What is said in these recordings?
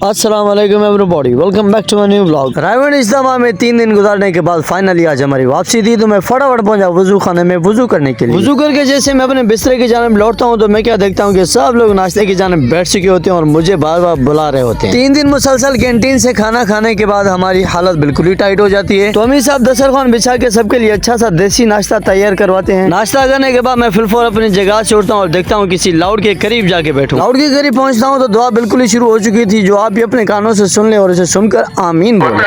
अस्सलाम वालेकुम everybody, welcome back to my new vlog. Raigarh इस्लामा में 3 दिन गुजारने के बाद फाइनली आज हमारी वापसी थी, तो मैं फटाफट पहुंचा वजू खाने में वजू करने के लिए। वजू करके जैसे मैं अपने बिस्तर की जानिब लौटता हूं तो मैं क्या देखता हूं कि सब लोग नाश्ते की जानिब बैठ चुके होते हैं और मुझे बार बार बुला रहे होते हैं। 3 दिन मुसलसल कैंटीन से खाना खाने के बाद हमारी हालत बिल्कुल ही टाइट हो जाती है, तो अमीर साहब दस्तरखान बिछा के सबके लिए अच्छा सा देसी नाश्ता तैयार करवाते हैं। नाश्ता करने के बाद मैं फिलफौर अपनी जगह से उठता हूँ और देखता हूँ किसी लाउड के करीब जाके बैठूं। लाउड के करीब पहुँचता हूँ तो दुआ बिल्कुल ही शुरू हो चुकी थी, जो आप भी अपने कानों से सुन ले और इसे सुनकर आमीन बोलें।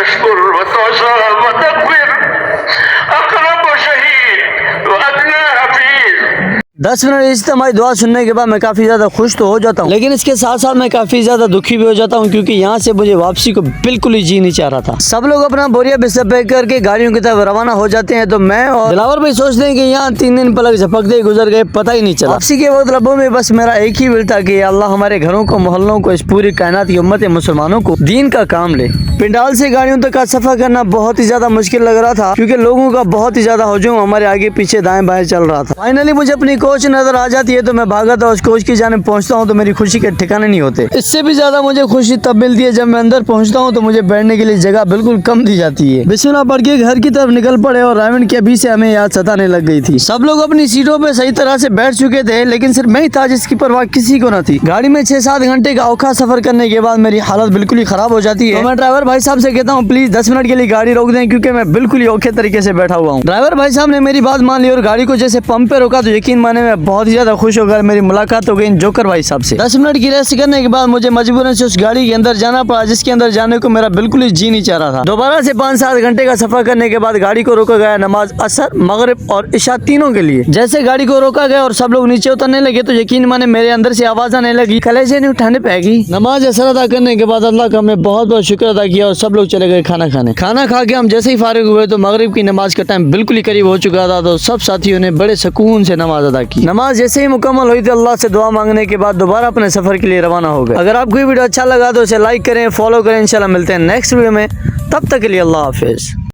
10 मिनट इज्तिमाई दुआ सुनने के बाद मैं काफ़ी ज़्यादा खुश तो हो जाता हूँ, लेकिन इसके साथ साथ मैं काफ़ी ज़्यादा दुखी भी हो जाता हूँ, क्योंकि यहाँ से मुझे वापसी को बिल्कुल ही जी नहीं चाह रहा था। सब लोग अपना बोरिया बिस्तर पैक करके गाड़ियों की तरफ रवाना हो जाते हैं, तो मैं और दिलावर भाई सोचते हैं कि यहाँ 3 दिन पलक झपकते ही गुजर गए, पता ही नहीं चला। वापसी के वक्त लबों में बस मेरा एक ही विल था कि अल्लाह हमारे घरों को, मोहल्लों को, इस पूरी कायनात की उम्मत मुसलमानों को दीन का काम ले। पिंडाल से गाड़ियों तक का सफर करना बहुत ही ज्यादा मुश्किल लग रहा था, क्योंकि लोगों का बहुत ही ज्यादा हजूम हमारे आगे पीछे दाएं बाएं चल रहा था। फाइनली मुझे अपनी कोच नजर आ जाती है, तो मैं भागा था उस कोच की जानिब पहुंचता हूं तो मेरी खुशी के ठिकाने नहीं होते। इससे भी ज्यादा मुझे खुशी तब मिलती है जब मैं अंदर पहुंचता हूं तो मुझे बैठने के लिए जगह बिल्कुल कम दी जाती है। बिस्मिल्लाह पढ़ के घर की तरफ निकल पड़े और रावण के अभी से हमें याद सताने लग गई थी। सब लोग अपनी सीटों पे सही तरह से बैठ चुके थे, लेकिन सिर्फ मैं ही था जिसकी परवाह किसी को न थी। गाड़ी में 6-7 घंटे का औखा सफर करने के बाद मेरी हालत बिल्कुल ही खराब हो जाती है, तो मैं ड्राइवर भाई साहब से कहता हूँ प्लीज 10 मिनट के लिए गाड़ी रोक दें, क्योंकि मैं बिल्कुल ही औखे तरीके से बैठा हुआ हूँ। ड्राइवर भाई साहब ने मेरी बात मान ली और गाड़ी को जैसे पंप पे रोका, तो यकीन माने मैं बहुत ही ज्यादा खुश होकर मेरी मुलाकात हो गई जोकर भाई साहब से। 10 मिनट की रेस्ट करने के बाद मुझे मजबूरन से उस गाड़ी के अंदर जाना पड़ा, जिसके अंदर जाने को मेरा बिल्कुल ही जी नहीं चाह रहा था। दोबारा से 5-7 घंटे का सफर करने के बाद गाड़ी को रोका गया नमाज असर, मगरिब और इशा तीनों के लिए। जैसे गाड़ी को रोका गया और सब लोग नीचे उतरने लगे, तो यकीन माने मेरे अंदर से आवाज आने लगी, कलेजे नहीं उठाने पाएगी। नमाज असर अदा करने के बाद अल्लाह का हमने बहुत बहुत शुक्र अदा किया और सब लोग चले गए खाना खाने। खाना खा के हम जैसे ही फारिग हुए तो मगरिब की नमाज का टाइम बिल्कुल ही करीब हो चुका था, तो सब साथियों ने बड़े सुकून से नमाज अदा की। नमाज जैसे ही मुकम्मल हुई तो अल्लाह से दुआ मांगने के बाद दोबारा अपने सफर के लिए रवाना हो गए। अगर आपको ये वीडियो अच्छा लगा तो इसे लाइक करें, फॉलो करें। इंशाल्लाह मिलते हैं नेक्स्ट वीडियो में, तब तक के लिए अल्लाह हाफिज।